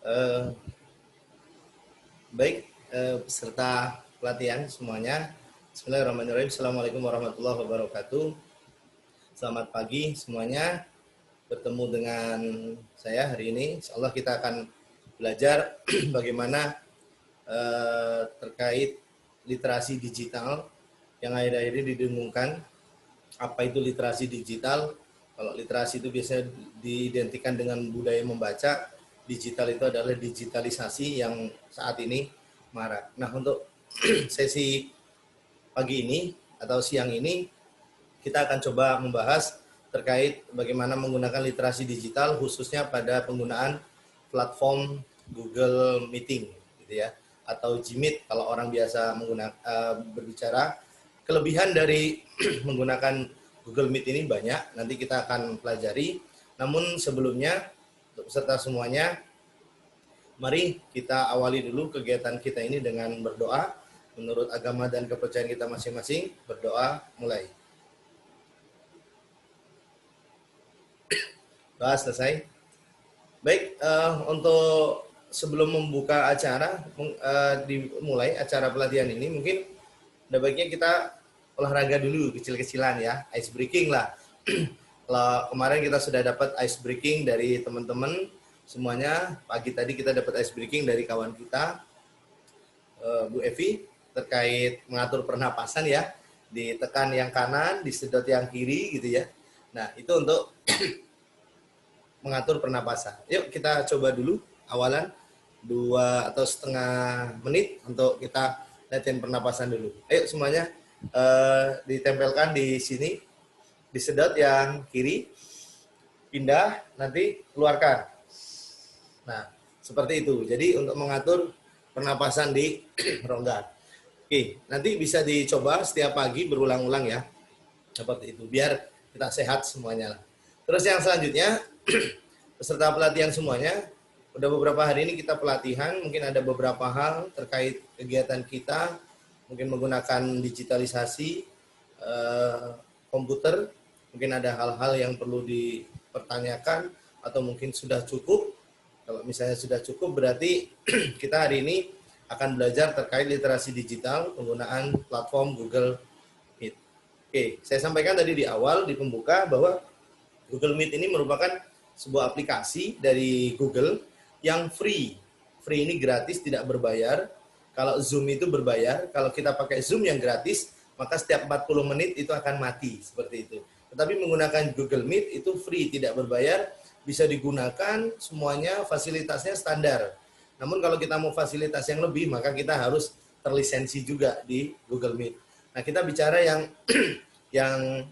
Eh, Baik, peserta pelatihan semuanya. Bismillahirrahmanirrahim. Assalamualaikum warahmatullahi wabarakatuh. Selamat pagi semuanya. Bertemu dengan saya hari ini. Insyaallah kita akan belajar bagaimana terkait literasi digital yang akhir-akhir ini didengungkan. Apa itu literasi digital? Kalau literasi itu biasanya diidentikan dengan budaya membaca, digital itu adalah digitalisasi yang saat ini marak. Nah, untuk sesi pagi ini atau siang ini kita akan coba membahas terkait bagaimana menggunakan literasi digital khususnya pada penggunaan platform Google Meeting gitu ya, atau Gmeet kalau orang biasa berbicara. Kelebihan dari menggunakan Google Meet ini banyak, nanti kita akan pelajari. Namun sebelumnya, untuk peserta semuanya, mari kita awali dulu kegiatan kita ini dengan berdoa. Menurut agama dan kepercayaan kita masing-masing, berdoa mulai. Doa selesai. Baik, untuk sebelum membuka acara, dimulai acara pelatihan ini, mungkin ada baiknya kita olahraga dulu kecil-kecilan ya, ice breaking lah. Kalau kemarin kita sudah dapat ice breaking dari teman-teman semuanya, pagi tadi kita dapat ice breaking dari kawan kita, Bu Evi, terkait mengatur pernapasan ya, ditekan yang kanan, disedot yang kiri gitu ya. Nah, itu untuk mengatur pernapasan. Yuk kita coba dulu awalan 2 atau setengah menit untuk kita latihan pernapasan dulu. Ayo semuanya ditempelkan di sini, disedot yang kiri, pindah, nanti keluarkan. Nah, seperti itu. Jadi untuk mengatur pernapasan di rongga. Oke, nanti bisa dicoba setiap pagi berulang-ulang ya. Seperti itu, biar kita sehat semuanya. Terus yang selanjutnya, peserta pelatihan semuanya, udah beberapa hari ini kita pelatihan, mungkin ada beberapa hal terkait kegiatan kita, mungkin menggunakan digitalisasi komputer, mungkin ada hal-hal yang perlu dipertanyakan atau mungkin sudah cukup. Kalau misalnya sudah cukup berarti kita hari ini akan belajar terkait literasi digital penggunaan platform Google Meet. Oke, saya sampaikan tadi di awal di pembuka bahwa Google Meet ini merupakan sebuah aplikasi dari Google yang free. Free ini gratis, tidak berbayar. Kalau Zoom itu berbayar, kalau kita pakai Zoom yang gratis, maka setiap 40 menit itu akan mati, seperti itu. Tetapi menggunakan Google Meet itu free, tidak berbayar, bisa digunakan semuanya, fasilitasnya standar. Namun kalau kita mau fasilitas yang lebih, maka kita harus terlisensi juga di Google Meet. Nah, kita bicara yang yang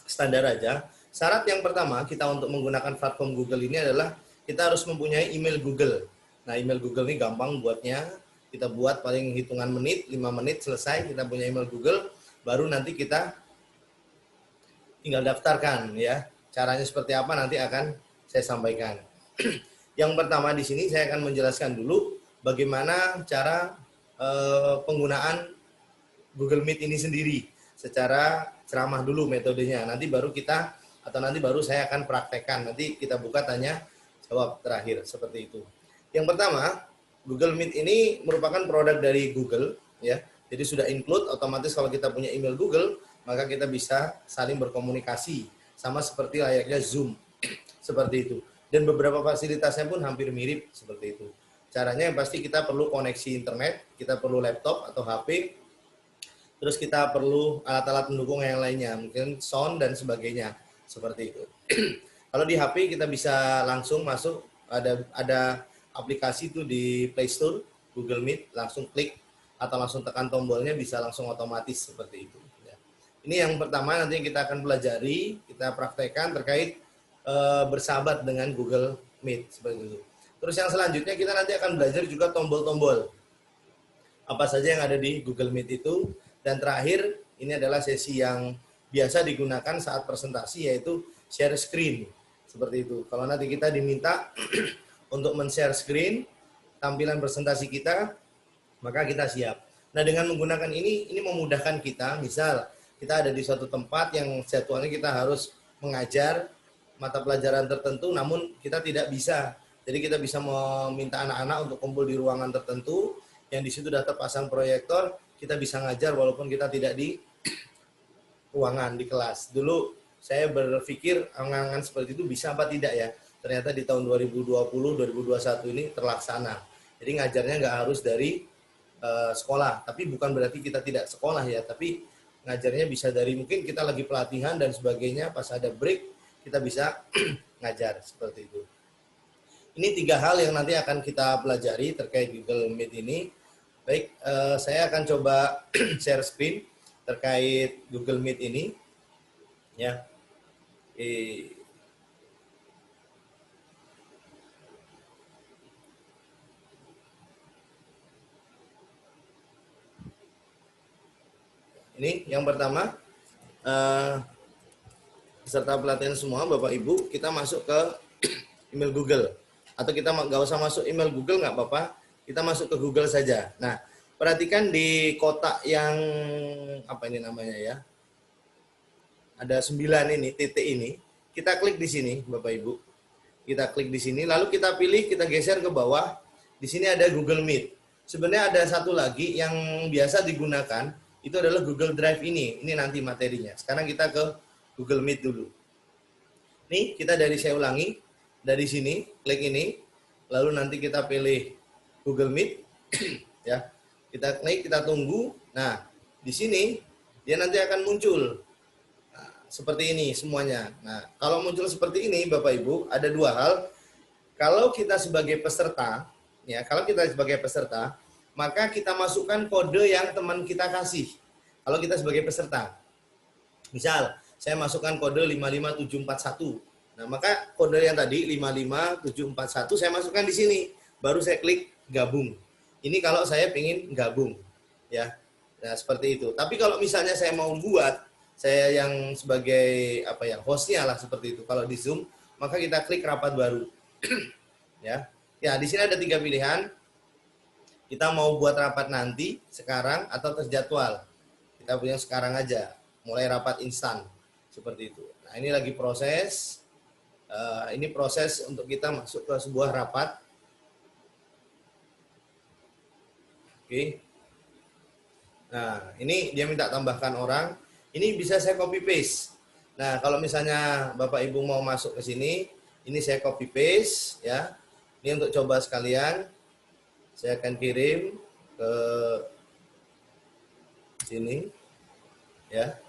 standar aja. Syarat yang pertama kita untuk menggunakan platform Google ini adalah kita harus mempunyai email Google. Nah, email Google ini gampang buatnya. Kita buat paling hitungan menit, 5 menit selesai, kita punya email Google, baru nanti kita tinggal daftarkan ya. Caranya seperti apa nanti akan saya sampaikan. Yang pertama di sini saya akan menjelaskan dulu bagaimana cara penggunaan Google Meet ini sendiri. Secara ceramah dulu metodenya. Nanti baru kita atau nanti baru saya akan praktekkan. Nanti kita buka tanya jawab terakhir seperti itu. Yang pertama, Google Meet ini merupakan produk dari Google ya. Jadi sudah include otomatis kalau kita punya email Google, maka kita bisa saling berkomunikasi sama seperti layaknya Zoom. Seperti itu. Dan beberapa fasilitasnya pun hampir mirip seperti itu. Caranya yang pasti kita perlu koneksi internet, kita perlu laptop atau HP, terus kita perlu alat-alat pendukung yang lainnya, mungkin sound dan sebagainya, seperti itu. Kalau di HP kita bisa langsung masuk, ada aplikasi itu di Play Store, Google Meet, langsung klik atau langsung tekan tombolnya bisa langsung otomatis seperti itu. Ini yang pertama nanti kita akan pelajari, kita praktekkan terkait bersahabat dengan Google Meet seperti itu. Terus yang selanjutnya kita nanti akan belajar juga tombol-tombol apa saja yang ada di Google Meet itu. Dan terakhir ini adalah sesi yang biasa digunakan saat presentasi, yaitu share screen seperti itu. Kalau nanti kita diminta untuk men-share screen tampilan presentasi kita, maka kita siap. Nah, dengan menggunakan ini memudahkan kita. Misal kita ada di suatu tempat yang jadwalnya kita harus mengajar mata pelajaran tertentu, namun kita tidak bisa Jadi kita bisa meminta anak-anak untuk kumpul di ruangan tertentu yang di situ sudah terpasang proyektor, kita bisa ngajar walaupun kita tidak di ruangan di kelas. Dulu saya berpikir angan-angan seperti itu bisa apa tidak ya. Ternyata di tahun 2020-2021 ini terlaksana. Jadi ngajarnya nggak harus dari sekolah, tapi bukan berarti kita tidak sekolah ya, tapi ngajarnya bisa dari mungkin kita lagi pelatihan dan sebagainya, pas ada break kita bisa ngajar seperti itu. Ini 3 hal yang nanti akan kita pelajari terkait Google Meet ini. Baik, saya akan coba share screen terkait Google Meet ini, ya. Ini yang pertama, peserta pelatihan semua, Bapak Ibu, kita masuk ke email Google. Atau kita nggak usah masuk email Google, nggak apa-apa, kita masuk ke Google saja. Nah, perhatikan di kotak yang apa ini namanya ya, ada 9 ini, titik ini, kita klik di sini Bapak Ibu. Kita klik di sini, lalu kita pilih, kita geser ke bawah. Di sini ada Google Meet. Sebenarnya ada satu lagi yang biasa digunakan, itu adalah Google Drive ini. Ini nanti materinya. Sekarang kita ke Google Meet dulu. Nih, kita saya ulangi, dari sini, klik ini, lalu nanti kita pilih Google Meet, ya. Kita klik, kita tunggu. Nah, di sini dia nanti akan muncul. Nah, seperti ini semuanya. Nah, kalau muncul seperti ini, Bapak Ibu, ada 2 hal. Kalau kita sebagai peserta, ya, maka kita masukkan kode yang teman kita kasih. Kalau kita sebagai peserta, misal saya masukkan kode 55741. Nah, maka kode yang tadi 55741 saya masukkan di sini. Baru saya klik gabung. Ini kalau saya ingin gabung, ya. Nah, seperti itu. Tapi kalau misalnya saya mau buat, saya yang sebagai hostnya lah seperti itu. Kalau di Zoom, maka kita klik rapat baru. Ya. Ya, di sini ada 3 pilihan. Kita mau buat rapat nanti, sekarang, atau terjadwal. Kita punya sekarang aja, mulai rapat instan. Seperti itu. Nah, ini lagi proses. Ini proses untuk kita masuk ke sebuah rapat. Oke. Nah, ini dia minta tambahkan orang. Ini bisa saya copy paste. Nah, kalau misalnya Bapak Ibu mau masuk ke sini, ini saya copy paste ya. Ini untuk coba sekalian. Saya akan kirim ke sini ya.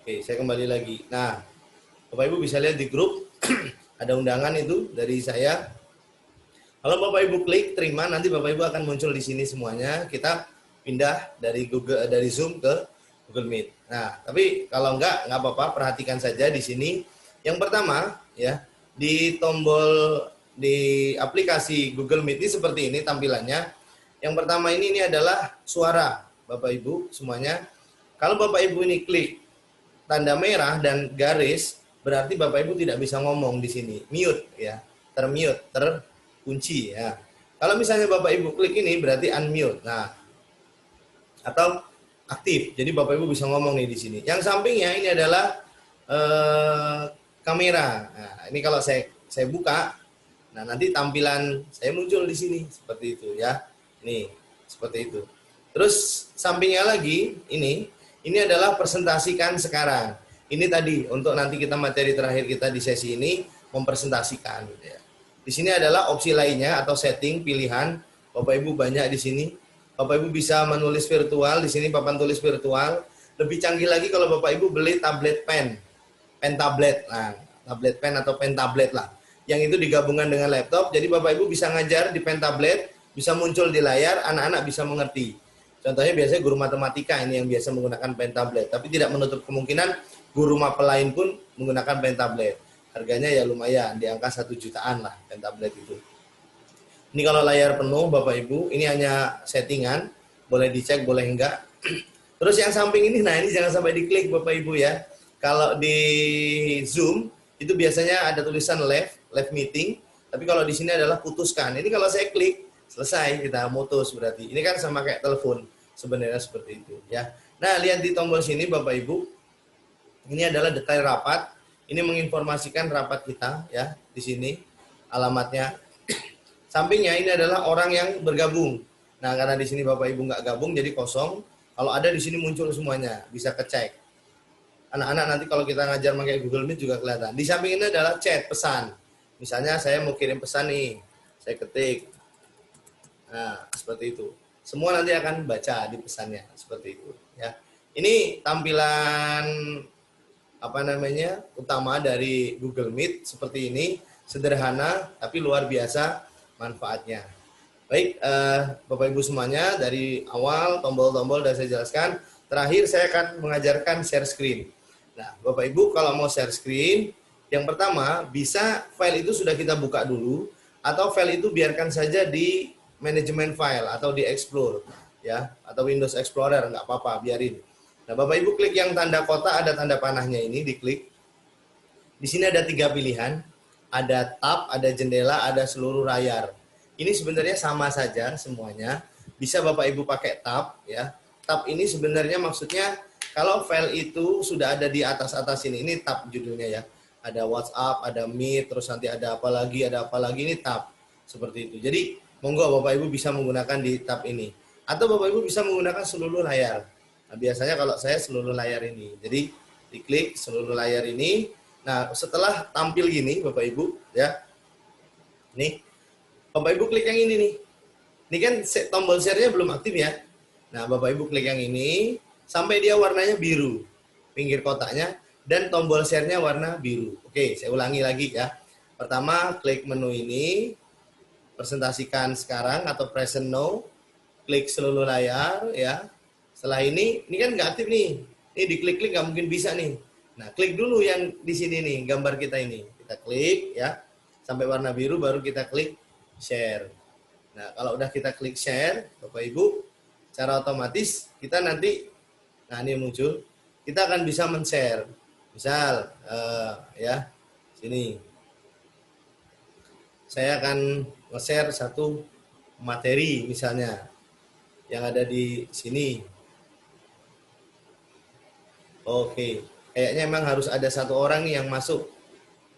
Oke, saya kembali lagi. Nah, Bapak Ibu bisa lihat di grup ada undangan itu dari saya. Kalau Bapak Ibu klik terima, nanti Bapak Ibu akan muncul di sini semuanya. Kita pindah dari Zoom ke Google Meet. Nah, tapi kalau enggak apa-apa, perhatikan saja di sini. Yang pertama ya, di tombol di aplikasi Google Meet ini seperti ini tampilannya. Yang pertama ini adalah suara Bapak Ibu semuanya. Kalau Bapak Ibu ini klik tanda merah dan garis, berarti Bapak Ibu tidak bisa ngomong di sini. Mute ya, termute, terkunci ya. Kalau misalnya Bapak Ibu klik ini berarti unmute. Nah, atau aktif. Jadi Bapak Ibu bisa ngomong nih di sini. Yang sampingnya ini adalah kamera. Nah, ini kalau saya buka, nah nanti tampilan saya muncul di sini seperti itu ya. Nih, seperti itu. Terus sampingnya lagi ini adalah presentasikan sekarang. Ini tadi untuk nanti kita materi terakhir kita di sesi ini mempresentasikan. Ya. Di sini adalah opsi lainnya atau setting pilihan. Bapak Ibu banyak di sini. Bapak Ibu bisa menulis virtual. Di sini papan tulis virtual. Lebih canggih lagi kalau Bapak Ibu beli tablet pen tablet. Nah, tablet pen atau pen tablet lah. Yang itu digabungkan dengan laptop. Jadi Bapak Ibu bisa ngajar di pen tablet, bisa muncul di layar, anak-anak bisa mengerti. Contohnya biasanya guru matematika ini yang biasa menggunakan pen tablet, tapi tidak menutup kemungkinan guru mapel lain pun menggunakan pen tablet. Harganya ya lumayan, di angka 1 jutaan lah pen tablet itu. Ini kalau layar penuh Bapak Ibu, ini hanya settingan, boleh dicek, boleh enggak. Terus yang samping ini, nah ini jangan sampai diklik Bapak Ibu ya. Kalau di Zoom, itu biasanya ada tulisan live meeting, tapi kalau di sini adalah putuskan. Ini kalau saya klik, selesai kita mutus berarti. Ini kan sama kayak telepon. Sebenarnya seperti itu ya. Nah, lihat di tombol sini Bapak Ibu. Ini adalah detail rapat. Ini menginformasikan rapat kita ya di sini. alamatnya. Sampingnya ini adalah orang yang bergabung. Nah, karena di sini Bapak Ibu nggak gabung jadi kosong. Kalau ada di sini muncul semuanya, bisa kecek. Anak-anak nanti kalau kita ngajar pakai Google Meet juga kelihatan. Di samping ini adalah chat, pesan. Misalnya saya mau kirim pesan nih, saya ketik. Nah, seperti itu. Semua nanti akan baca di pesannya, seperti itu. Ya, ini tampilan apa namanya utama dari Google Meet seperti ini, sederhana tapi luar biasa manfaatnya. Baik, Bapak Ibu semuanya, dari awal tombol-tombol sudah saya jelaskan. Terakhir saya akan mengajarkan share screen. Nah, Bapak Ibu kalau mau share screen, yang pertama bisa file itu sudah kita buka dulu, atau file itu biarkan saja di manajemen file atau di Explore, ya, atau Windows Explorer, nggak apa-apa, biarin. Nah, Bapak Ibu klik yang tanda kotak, ada tanda panahnya ini, diklik. Di sini ada 3 pilihan, ada tab, ada jendela, ada seluruh layar. Ini sebenarnya sama saja semuanya. Bisa Bapak Ibu pakai tab, ya. Tab ini sebenarnya maksudnya kalau file itu sudah ada di atas-atas ini tab judulnya ya. Ada WhatsApp, ada Meet, terus nanti ada apa lagi, ini tab. Seperti itu. Jadi, monggo Bapak Ibu bisa menggunakan di tab ini. Atau Bapak Ibu bisa menggunakan seluruh layar. Nah, biasanya kalau saya seluruh layar ini. Jadi, diklik seluruh layar ini. Nah, setelah tampil gini Bapak Ibu, ya. Nih, Bapak Ibu klik yang ini nih. Ini kan tombol share-nya belum aktif ya. Nah, Bapak Ibu klik yang ini sampai dia warnanya biru. Pinggir kotaknya dan tombol share-nya warna biru. Oke, saya ulangi lagi ya. Pertama, klik menu ini, presentasikan sekarang atau present now. Klik seluruh layar ya. Setelah ini kan nggak aktif nih. Ini diklik-klik nggak mungkin bisa nih. Nah, klik dulu yang di sini nih, gambar kita ini. Kita klik ya. Sampai warna biru baru kita klik share. Nah, kalau udah kita klik share, Bapak Ibu, secara otomatis kita nanti, nah ini muncul, kita akan bisa men-share. Misal, ya, sini. Saya akan nge-share satu materi misalnya, yang ada di sini. Oke, kayaknya memang harus ada satu orang nih yang masuk.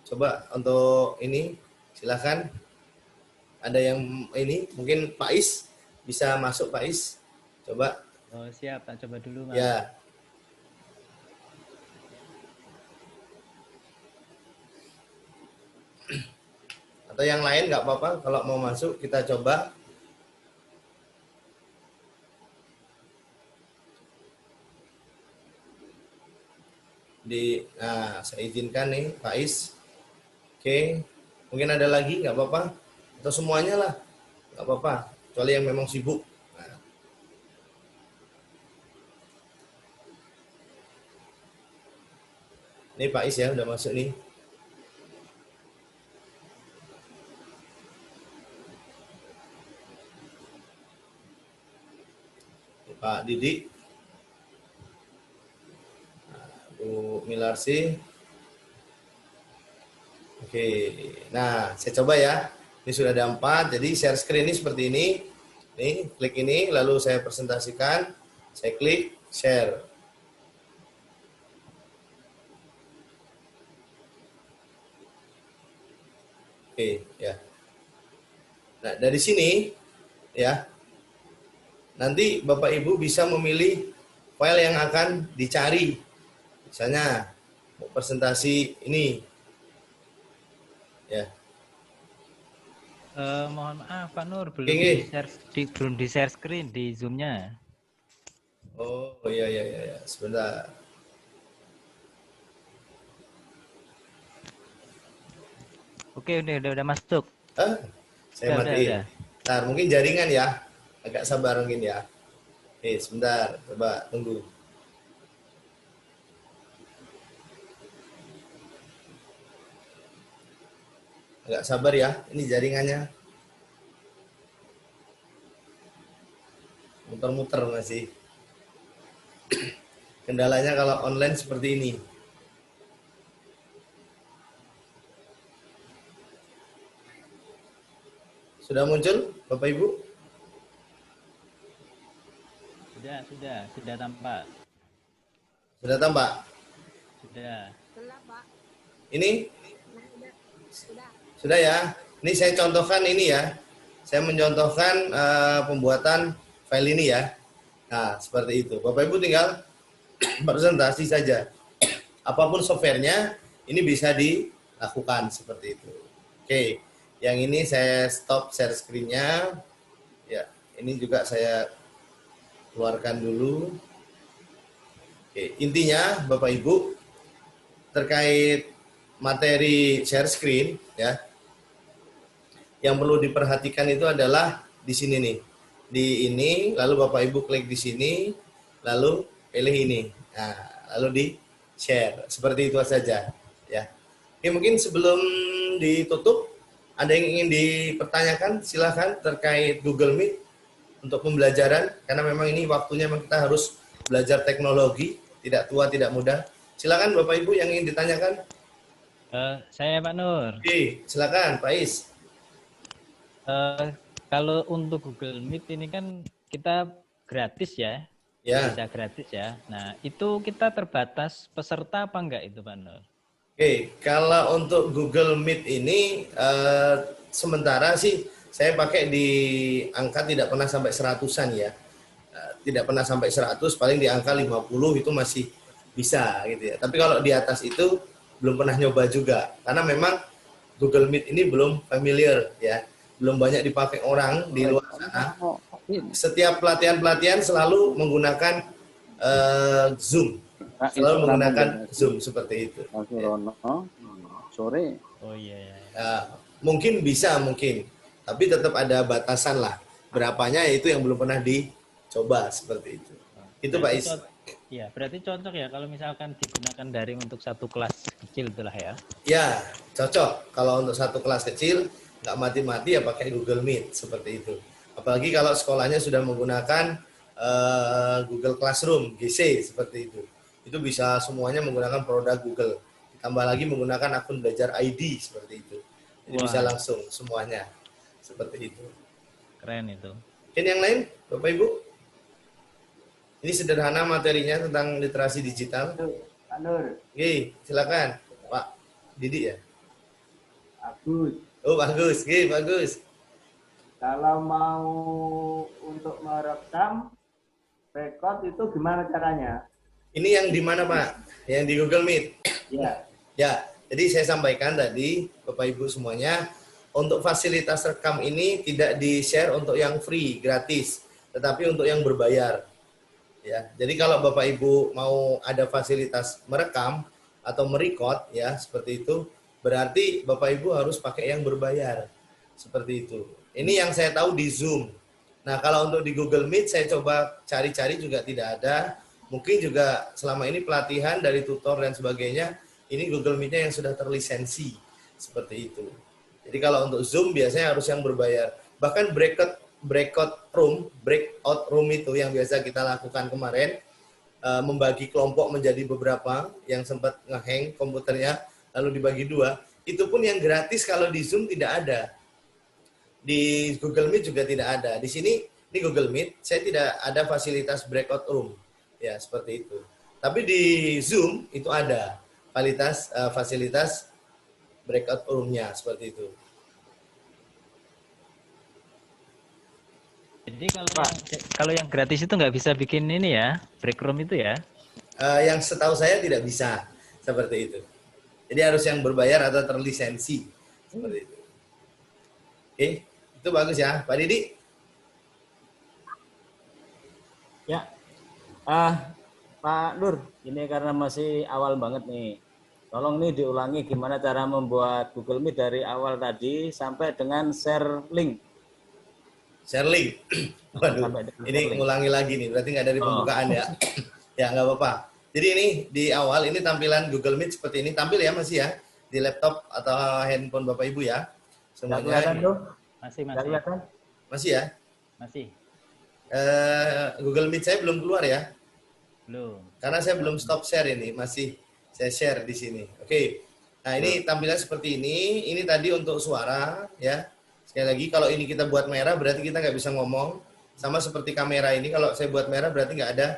Coba untuk ini, silakan. Ada yang ini, mungkin Pak Is bisa masuk, Pak Is. Coba. Oh, siap, tak coba dulu, Mas. Ya. Atau yang lain nggak apa-apa, kalau mau masuk kita coba. Nah, saya izinkan nih Pak Is. Oke, mungkin ada lagi nggak apa-apa, atau semuanya lah nggak apa-apa, kecuali yang memang sibuk. Nah. Ini Pak Is ya udah masuk nih. Pak Didi, Bu Milarsi. Oke, nah saya coba ya. Ini sudah ada 4, jadi share screen ini seperti ini. Nih, klik ini, lalu saya presentasikan. Saya klik share. Oke, ya. Nah, dari sini, ya, nanti Bapak Ibu bisa memilih file yang akan dicari. Misalnya, mau presentasi ini. Ya. Mohon maaf Pak Nur, belum di share screen di Zoom-nya. Oh iya, sebentar. Oke, udah masuk. Saya matiin. Ntar mungkin jaringan ya, agak sabar mungkin ya. Sebentar, coba tunggu. Agak sabar ya, ini jaringannya. Muter-muter masih. Kendalanya kalau online seperti ini. Sudah muncul, Bapak Ibu? Sudah tampak. Sudah tampak? Sudah. Ini? Sudah ya? Ini saya contohkan ini ya. Saya mencontohkan pembuatan file ini ya. Nah, seperti itu. Bapak Ibu tinggal presentasi saja. Apapun softwarenya, ini bisa dilakukan seperti itu. Oke, yang ini saya stop share screen-nya. Ya, ini juga saya keluarkan dulu. Oke, intinya Bapak Ibu terkait materi share screen ya. Yang perlu diperhatikan itu adalah di sini nih. Di ini, lalu Bapak Ibu klik di sini, lalu pilih ini. Nah, lalu di share. Seperti itu saja ya. Oke, mungkin sebelum ditutup ada yang ingin dipertanyakan, silahkan terkait Google Meet untuk pembelajaran, karena memang ini waktunya memang kita harus belajar teknologi, tidak tua, tidak muda. Silakan Bapak Ibu yang ingin ditanyakan. Saya Pak Nur. Oke, silakan Pak Is. Kalau untuk Google Meet ini kan kita gratis ya, bisa gratis ya. Nah itu kita terbatas peserta apa enggak itu Pak Nur? Oke, kalau untuk Google Meet ini sementara sih saya pakai di angka tidak pernah sampai 100-an ya. Tidak pernah sampai 100, paling di angka 50 itu masih bisa gitu ya. Tapi kalau di atas itu belum pernah nyoba juga. Karena memang Google Meet ini belum familiar ya. Belum banyak dipakai orang di luar sana. Setiap pelatihan-pelatihan selalu menggunakan Zoom. Selalu menggunakan Zoom seperti itu. Sore. Oh iya. Mungkin bisa, mungkin. Tapi tetap ada batasan lah. Berapanya itu yang belum pernah dicoba seperti itu. Itu Pak Is. Ya, berarti cocok ya kalau misalkan digunakan daring untuk satu kelas kecil itulah ya. Ya, cocok. Kalau untuk satu kelas kecil, nggak mati-mati ya pakai Google Meet seperti itu. Apalagi kalau sekolahnya sudah menggunakan Google Classroom, GC seperti itu. Itu bisa semuanya menggunakan produk Google. Ditambah lagi menggunakan akun belajar ID seperti itu. Jadi bisa langsung semuanya seperti itu. Keren itu. Mungkin yang lain, Bapak Ibu? Ini sederhana materinya tentang literasi digital. Pak Nur. Oke, silakan Pak Didi ya. Agus. Oh bagus, oke bagus. Kalau mau untuk merekam record itu gimana caranya? Ini yang di mana Pak? Yang di Google Meet? Ya. Ya, jadi saya sampaikan tadi Bapak Ibu semuanya, untuk fasilitas rekam ini tidak di-share untuk yang free, gratis, tetapi untuk yang berbayar. Ya, jadi kalau Bapak Ibu mau ada fasilitas merekam atau merecord ya seperti itu, berarti Bapak Ibu harus pakai yang berbayar. Seperti itu. Ini yang saya tahu di Zoom. Nah, kalau untuk di Google Meet saya coba cari-cari juga tidak ada. Mungkin juga selama ini pelatihan dari tutor dan sebagainya, ini Google Meet-nya yang sudah terlisensi. Seperti itu. Jadi kalau untuk Zoom biasanya harus yang berbayar. Bahkan breakout room itu yang biasa kita lakukan kemarin, membagi kelompok menjadi beberapa yang sempat ngehang komputernya, lalu dibagi dua, itu pun yang gratis. Kalau di Zoom tidak ada, di Google Meet juga tidak ada. Di sini di Google Meet saya tidak ada fasilitas breakout room ya seperti itu, tapi di Zoom itu ada fasilitas breakout roomnya seperti itu. Jadi kalau yang gratis itu nggak bisa bikin ini ya, break room itu ya? Yang setahu saya tidak bisa seperti itu. Jadi harus yang berbayar atau terlisensi seperti itu. Oke, itu bagus ya, Pak Didi. Ya, Pak Nur, ini karena masih awal banget nih. Tolong nih diulangi gimana cara membuat Google Meet dari awal tadi sampai dengan share link. Share link. Waduh, ini ngulangi lagi nih, berarti nggak dari pembukaan ya. Ya nggak apa-apa. Jadi ini di awal ini tampilan Google Meet seperti ini, tampil ya masih ya di laptop atau handphone Bapak Ibu ya. Semuanya. Masih ya? Masih. Google Meet saya belum keluar ya? Belum. Karena saya belum stop share ini, masih saya share di sini. Oke. Nah, ini tampilan seperti ini. Ini tadi untuk suara ya. Sekali lagi, kalau ini kita buat merah berarti kita nggak bisa ngomong. Sama seperti kamera ini, kalau saya buat merah berarti nggak ada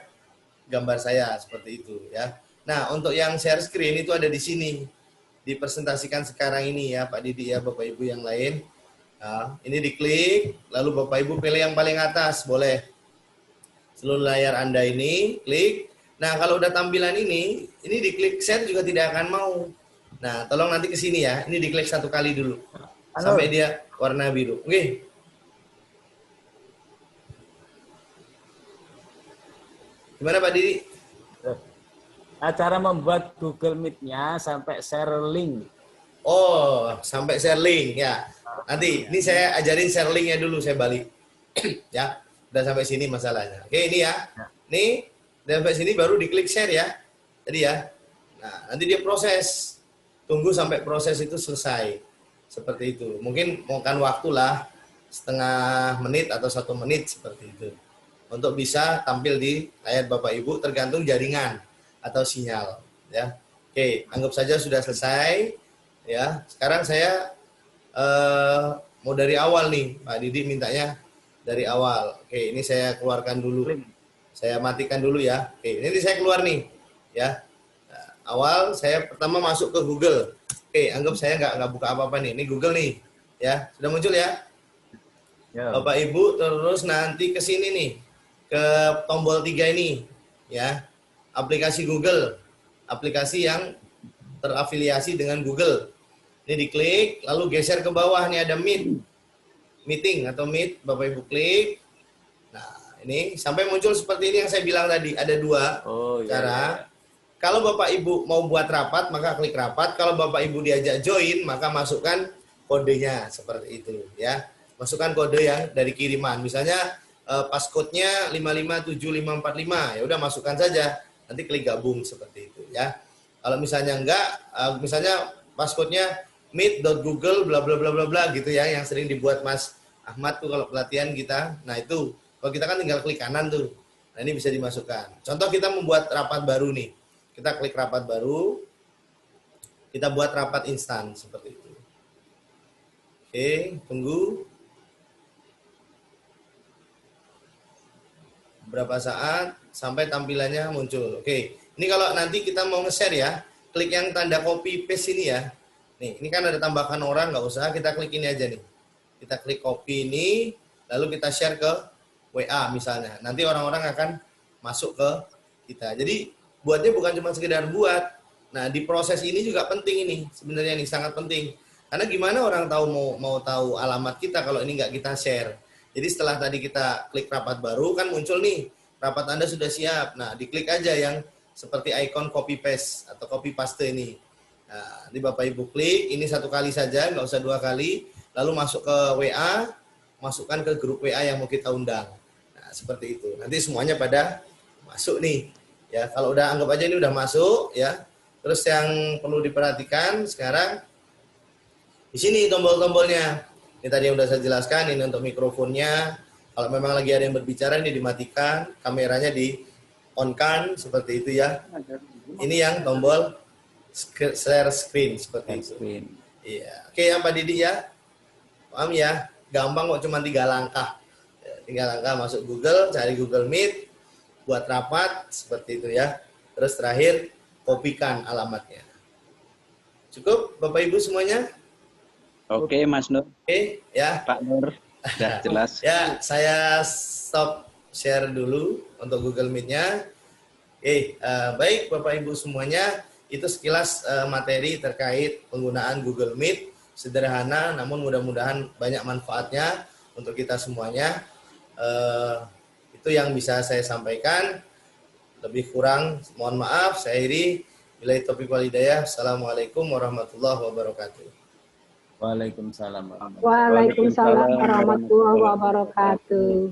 gambar saya, seperti itu ya. Nah, untuk yang share screen itu ada di sini. Dipresentasikan sekarang ini ya Pak Didi ya, Bapak Ibu yang lain. Nah, ini diklik, lalu Bapak Ibu pilih yang paling atas, boleh. Seluruh layar Anda ini, klik. Nah, kalau udah tampilan ini diklik share juga tidak akan mau. Nah, tolong nanti ke sini ya, ini diklik 1 kali dulu. Sampai dia warna biru. Oke. Gimana Pak Didi? Cara membuat Google Meet-nya sampai share link. Oh, sampai share link ya. Nanti ini saya ajarin share link-nya dulu, saya balik. Ya, udah sampai sini masalahnya. Oke, ini ya. Nih, udah sampai sini baru diklik share ya. Tadi ya. Nah, nanti dia proses. Tunggu sampai proses itu selesai. Seperti itu. Mungkin makan waktu lah setengah menit atau 1 menit seperti itu. Untuk bisa tampil di layar Bapak Ibu tergantung jaringan atau sinyal ya. Oke, anggap saja sudah selesai ya. Sekarang saya mau dari awal nih, Pak Didi mintanya dari awal. Oke, ini saya keluarkan dulu. Saya matikan dulu ya. Oke, ini saya keluar nih ya. Nah, awal saya pertama masuk ke Google. Oke, anggap saya nggak buka apa-apa nih. Ini Google nih ya. Sudah muncul ya? Ya. Bapak Ibu terus nanti ke sini nih. Ke tombol 3 ini ya. Aplikasi Google, aplikasi yang terafiliasi dengan Google. Ini diklik, lalu geser ke bawah, nih ada meeting atau meet, Bapak Ibu klik. Nah, ini sampai muncul seperti ini yang saya bilang tadi, ada 2 cara. Iya. Kalau Bapak Ibu mau buat rapat, maka klik rapat. Kalau Bapak Ibu diajak join, maka masukkan kodenya seperti itu ya. Masukkan kode yang dari kiriman. Misalnya passcode-nya 557545, ya udah masukkan saja. Nanti klik gabung seperti itu ya. Kalau misalnya enggak, misalnya passcode-nya meet.google bla bla bla bla bla gitu ya, yang sering dibuat Mas Ahmad tuh kalau pelatihan kita. Nah itu, kalau kita kan tinggal klik kanan tuh. Nah ini bisa dimasukkan. Contoh kita membuat rapat baru nih. Kita klik rapat baru, kita buat rapat instan seperti itu. Oke, tunggu. Berapa saat sampai tampilannya muncul. Oke, ini kalau nanti kita mau nge-share ya, klik yang tanda copy paste ini ya. Nih, ini kan ada tambahkan orang, nggak usah, kita klik ini aja nih. Kita klik copy ini, lalu kita share ke WA misalnya. Nanti orang-orang akan masuk ke kita. Jadi buatnya bukan cuma sekedar buat. Nah, di proses ini juga penting ini, sebenarnya ini sangat penting. Karena gimana orang tahu mau tahu alamat kita kalau ini nggak kita share. Jadi setelah tadi kita klik rapat baru kan muncul nih, rapat Anda sudah siap. Nah, diklik aja yang seperti ikon copy paste atau copy paste ini. Nah, di Bapak Ibu klik, ini 1 kali saja, nggak usah 2 kali. Lalu masuk ke WA, masukkan ke grup WA yang mau kita undang. Nah, seperti itu. Nanti semuanya pada masuk nih. Ya, kalau udah anggap aja ini udah masuk ya. Terus yang perlu diperhatikan sekarang di sini tombol-tombolnya. Ini tadi yang sudah saya jelaskan, ini untuk mikrofonnya. Kalau memang lagi ada yang berbicara, ini dimatikan. Kameranya di-on-kan, seperti itu ya. Ini yang tombol share screen, seperti itu. Iya. Oke, yang Pak Didi ya. Paham ya? Gampang kok, cuma 3 langkah. 3 langkah masuk Google, cari Google Meet, buat rapat, seperti itu ya. Terus terakhir, kopikan alamatnya. Cukup, Bapak Ibu semuanya? Oke, Mas Nur. Oke, ya. Pak Nur, sudah jelas. Ya, saya stop share dulu untuk Google Meet-nya. Oke, baik Bapak Ibu semuanya, itu sekilas materi terkait penggunaan Google Meet. Sederhana, namun mudah-mudahan banyak manfaatnya untuk kita semuanya. Itu yang bisa saya sampaikan. Lebih kurang, mohon maaf. Saya akhiri. Billahi taufiq wal hidayah. Assalamualaikum warahmatullahi wabarakatuh. Waalaikumsalam. Waalaikumsalam warahmatullahi wabarakatuh.